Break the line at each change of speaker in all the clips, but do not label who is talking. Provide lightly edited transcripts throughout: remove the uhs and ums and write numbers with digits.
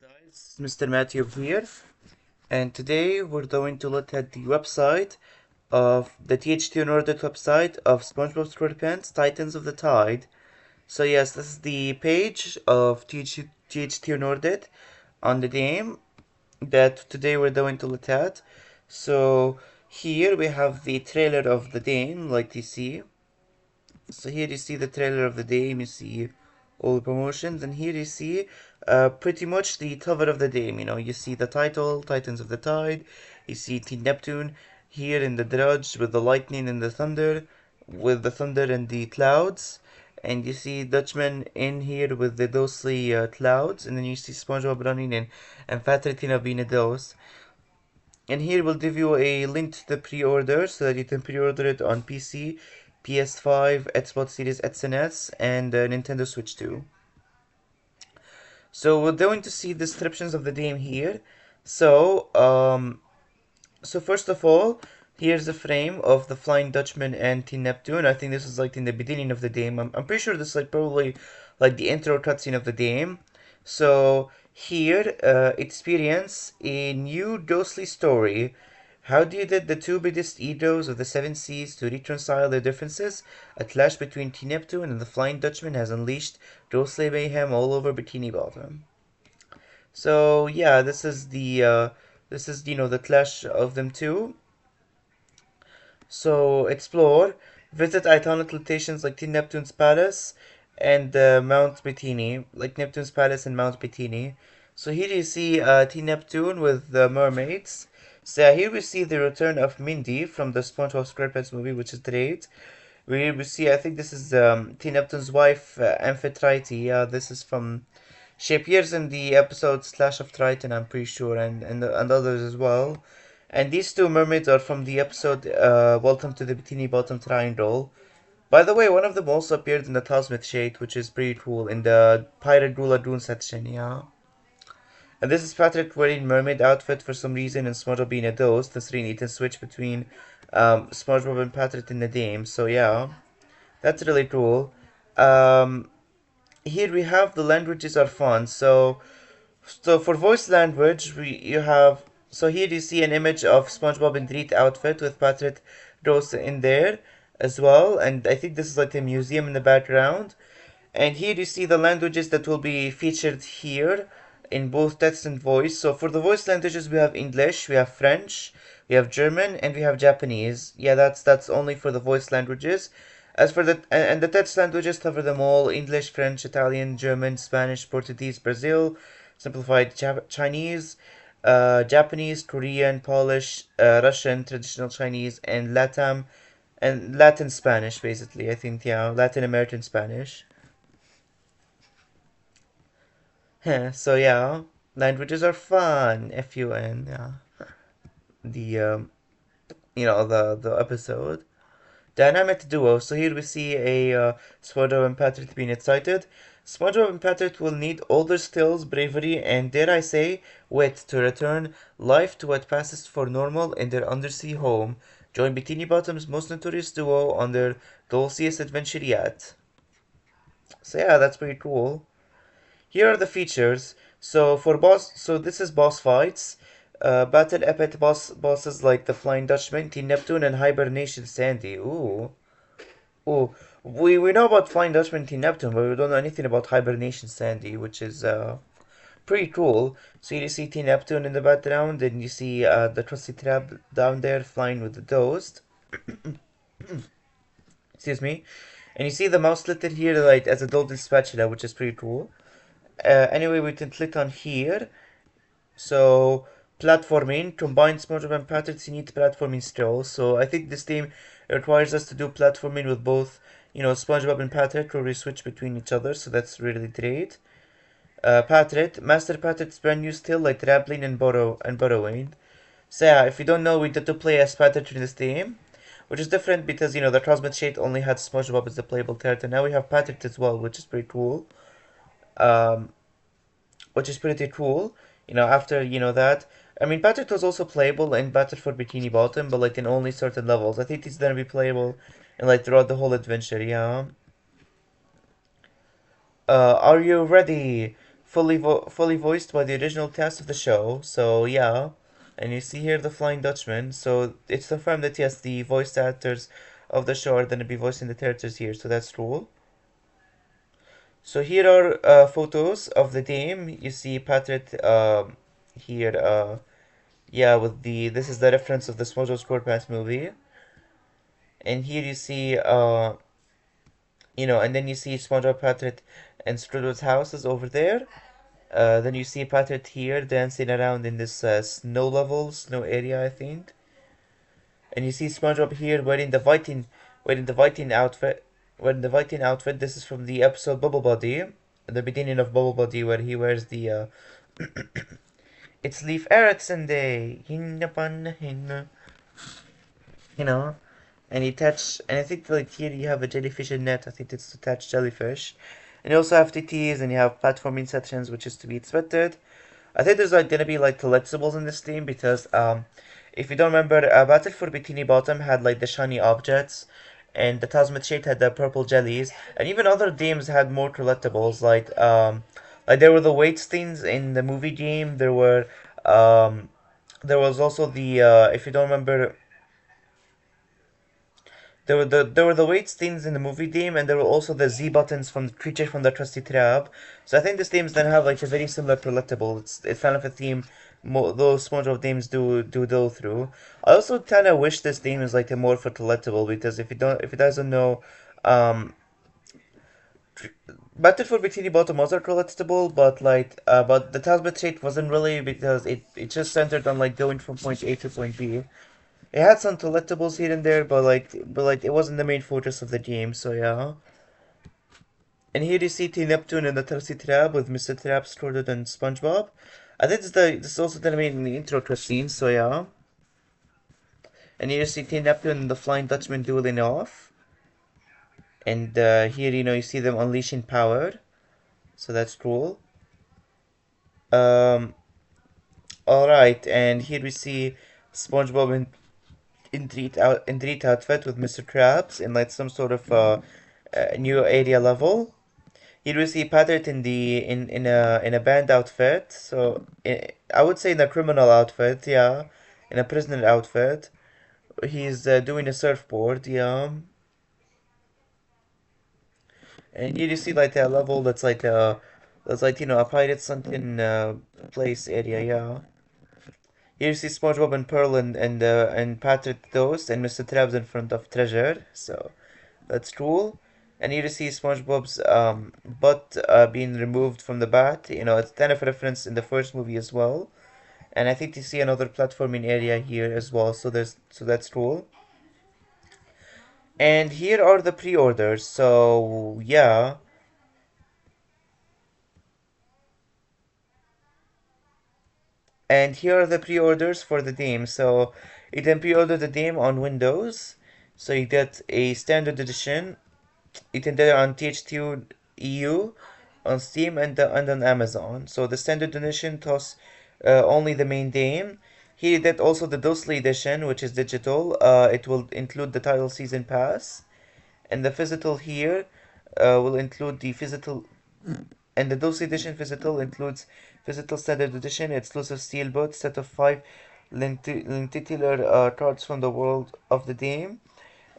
Guys, Mr. Matthew here, and today we're going to look at the website of the THT Nordic website of SpongeBob SquarePants Titans of the Tide. So yes, this is the page of THT Nordic on the game that today we're going to look at. So here we have the trailer of the game, like you see. So here you see the trailer of the game, you see all the promotions, and here you see pretty much the cover of the game. You see the title, Titans of the Tide. You see Team Neptune here in the Drudge with the lightning and the thunder, with the thunder and the clouds. And you see Dutchman in here with the ghostly clouds, and then you see SpongeBob running in, and Patritina being a dose. And here we'll give you a link to the pre-order so that you can pre-order it on PC, PS5, Xbox Series X and S, and Nintendo Switch 2. So we're going to see descriptions of the game here. So first of all, here's a frame of the Flying Dutchman and Team Neptune. I think this is like in the beginning of the game. I'm pretty sure this is like probably like the intro cutscene of the game. So here, experience a new ghostly story. How did the two biggest egos of the seven seas to reconcile their differences? A clash between Team Neptune and the Flying Dutchman has unleashed ghostly mayhem all over Bikini Bottom. So yeah, this is the clash of them two. So explore, visit iconic locations like Team Neptune's palace and Mount Bettini, like Neptune's palace and Mount Bettini. So here you see Team Neptune with the mermaids. So here we see the return of Mindy from the SpongeBob SquarePants movie, which is great. We see, I think this is Team Neptune's wife, Amphitrite. Yeah, this is from she appears in the episode Slash of Triton, I'm pretty sure, and others as well. And these two mermaids are from the episode Welcome to the Bikini Bottom Triangle. By the way, one of them also appeared in the Cosmic Shade, which is pretty cool, in the Pirate Blue Lagoon section, yeah. And this is Patrick wearing mermaid outfit for some reason, and SpongeBob being a ghost. That's really neat to switch between SpongeBob and Patrick in the game. So yeah, that's really cool. Um, Here we have the languages are fun. So for voice language, you have so here you see an image of SpongeBob in Dreet outfit with Patrick Rose in there as well, and I think this is like a museum in the background. And here you see the languages that will be featured here in both text and voice. So for the voice languages, we have English, we have French, we have German, and we have Japanese. Yeah, that's only for the voice languages. As for the text languages cover them all: English, French, Italian, German, Spanish, Portuguese, Brazil, simplified Chinese, Japanese, Korean, Polish, Russian, traditional Chinese, and Latin Spanish, basically. I think, yeah, Latin American Spanish. So yeah, languages are fun. Fun, yeah. The the episode. Dynamic duo. So here we see a SpongeBob and Patrick being excited. SpongeBob and Patrick will need all their skills, bravery, and dare I say, wit to return life to what passes for normal in their undersea home. Join Bikini Bottom's most notorious duo on their dulciest adventure yet. So yeah, that's pretty cool. Here are the features. So this is boss fights. Battle epic bosses like the Flying Dutchman, Team Neptune, and Hibernation Sandy. Ooh. We know about Flying Dutchman, Team Neptune, but we don't know anything about Hibernation Sandy, which is pretty cool. So you see Team Neptune in the background, and you see the Trusty Trap down there flying with the Toast. Excuse me. And you see the mouse listed here like as a golden spatula, which is pretty cool. Anyway, we can click on here. So platforming combines SpongeBob and Patrick's unique platforming skills. So I think this game requires us to do platforming with both, SpongeBob and Patrick, where we switch between each other. So that's really great. Patrick, Master Patrick's brand new skill like rappelling and burrowing. So yeah, if you don't know, we get to play as Patrick in this game, which is different because the Cosmic Shade only had SpongeBob as the playable character. Now we have Patrick as well, which is pretty cool. Um, which is pretty cool. After that, I mean, Patrick was also playable in Battle for Bikini Bottom, but like in only certain levels. I think he's gonna be playable and like throughout the whole adventure. Yeah. Are you ready fully voiced by the original cast of the show. So yeah, and you see here the Flying Dutchman. So it's confirmed that yes, the voice actors of the show are going to be voicing the characters here. So that's cool. So here are photos of the game. You see Patrick here. Yeah, with the this is the reference of the SpongeBob SquarePants movie, and here you see and then you see SpongeBob, Patrick, and Squidward's houses over there. Then you see Patrick here dancing around in this snow area, I think. And you see SpongeBob here wearing the Viking outfit, This is from the episode Bubble Buddy, the beginning of Bubble Buddy, where he wears the it's Leaf Erikson Day, you know. And I think like here you have a jellyfish in net. I think it's to catch jellyfish. And you also have TTs and you have platforming sections, which is to be expected. I think there's like gonna be like collectibles in this game because if you don't remember, Battle for Bikini Bottom had like the shiny objects, and the Tasmat Shade had the purple jellies, and even other games had more collectibles. Like there were the weight things in the movie game. Um, there was also the if you don't remember, there were the weights things in the movie game, and there were also the Z buttons from the creature from the Trusty Trap. So I think this game's then have like a very similar collectible. It's kind of a theme those SpongeBob games do go through. I also kind of wish this game is like a more for collectible because if it doesn't know, um, Battle for Bikini Bottom was a collectible, but the Talbot Shade wasn't really because it just centered on like going from point A to point B. It had some collectibles here and there, but it wasn't the main focus of the game. So yeah. And here you see T Neptune in the Trusty Trap with Mr. Trap, Squidward, and SpongeBob. I think this is also the main intro cutscene. So yeah. And here you see T Neptune and the Flying Dutchman dueling off. And here you see them unleashing power. So that's cool. Um. All right, and here we see SpongeBob in treat outfit with Mr. Krabs in like some sort of new area level. Here we see Patrick in a band outfit. So I would say in a criminal outfit, yeah, in a prisoner outfit. He's doing a surfboard, yeah. And here you see like a level that's like a pirate sunken place area, yeah. Here you see SpongeBob and Pearl and Patrick Toast and Mr. Krabs in front of Treasure. So that's cool. And here you see SpongeBob's butt being removed from the bat. It's kind of a reference in the first movie as well. And I think you see another platforming area here as well. So that's cool. And here are the pre-orders. So yeah. And here are the pre-orders for the game. So you can pre-order the game on Windows. So you get a standard edition. You can get it on THQ EU, on Steam, and on Amazon. So the standard edition costs only the main game. Here you get also the Dosely edition, which is digital. It will include the title season pass, and the physical here will include the physical. And the Dosely edition physical includes physical standard edition, exclusive steelbook, set of 5 lenticular cards from the world of the game,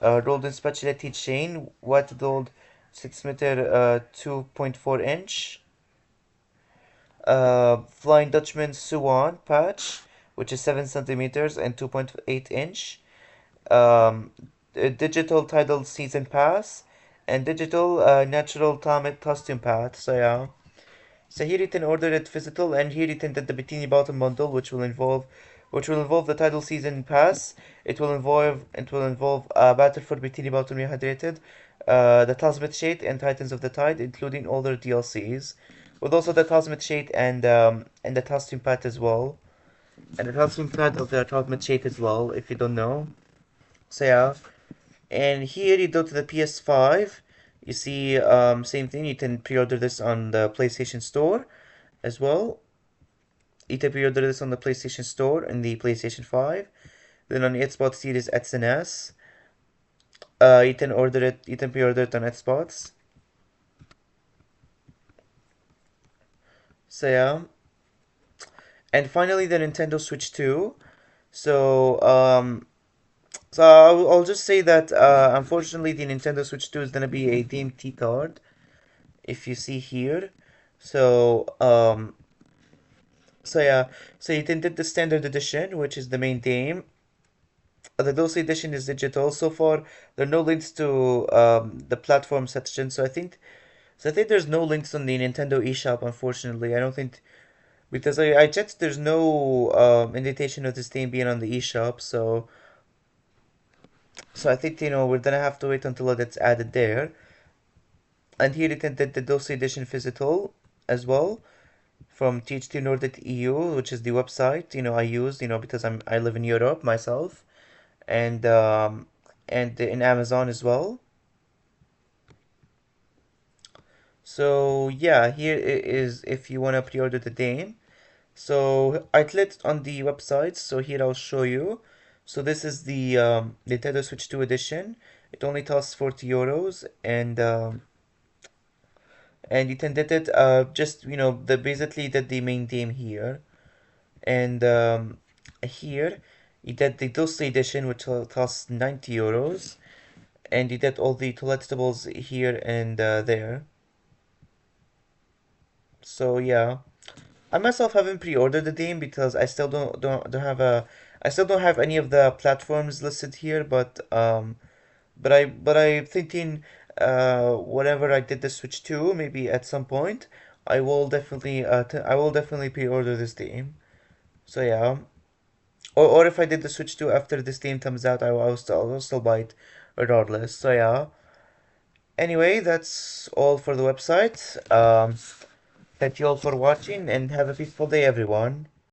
golden specialty chain, white gold 6 meter 2.4 inch, Flying Dutchman Swan patch, which is 7 centimeters and 2.8 inch, a digital title season pass, and digital natural comic costume pack. So yeah. So here you can order it physical, and here you can get the Bikini Bottom bundle, which will involve the title season pass. It will involve Battle for Bikini Bottom Rehydrated, the Cosmic Shade, and Titans of the Tide, including all their DLCs, with also the Cosmic Shade and the costume pad as well, and the costume pad of the Cosmic Shade as well, if you don't know. So yeah, and here you go to the PS5. You see, same thing. You can pre-order this on the PlayStation Store as well. You can pre-order this on the PlayStation Store and the PlayStation 5. Then on the Xbox Series X and S, you can order it. You can pre-order it on Xbox. So yeah, and finally the Nintendo Switch 2. So I'll just say that unfortunately the Nintendo Switch 2 is gonna be a DMT card, if you see here. So so yeah, so you did the standard edition, which is the main game. The Dulce edition is digital. So far, there are no links to the platform section. So I think there's no links on the Nintendo eShop. Unfortunately, I don't think because I checked. There's no indication of this game being on the eShop. So I think we're gonna have to wait until it gets added there. And here you can get the Dulce edition physical as well from THT Nordic EU, which is the website I use because I live in Europe myself, and in Amazon as well. So yeah, here it is if you want to pre-order the game. So I clicked on the website, so here I'll show you. So this is the Nintendo Switch 2 edition. It only costs 40 euros, and you can get it just the basically that the main game here, and here you get the Dulce edition, which costs 90 euros, and you get all the collectibles here and there. So yeah, I myself haven't pre-ordered the game because I still don't have I still don't have any of the platforms listed here, but I'm thinking whenever I did the Switch 2, maybe at some point, I will definitely pre-order this game. So yeah, or if I did the Switch 2 after this game comes out, I will still buy it regardless. So yeah. Anyway, that's all for the website. Thank you all for watching and have a peaceful day, everyone.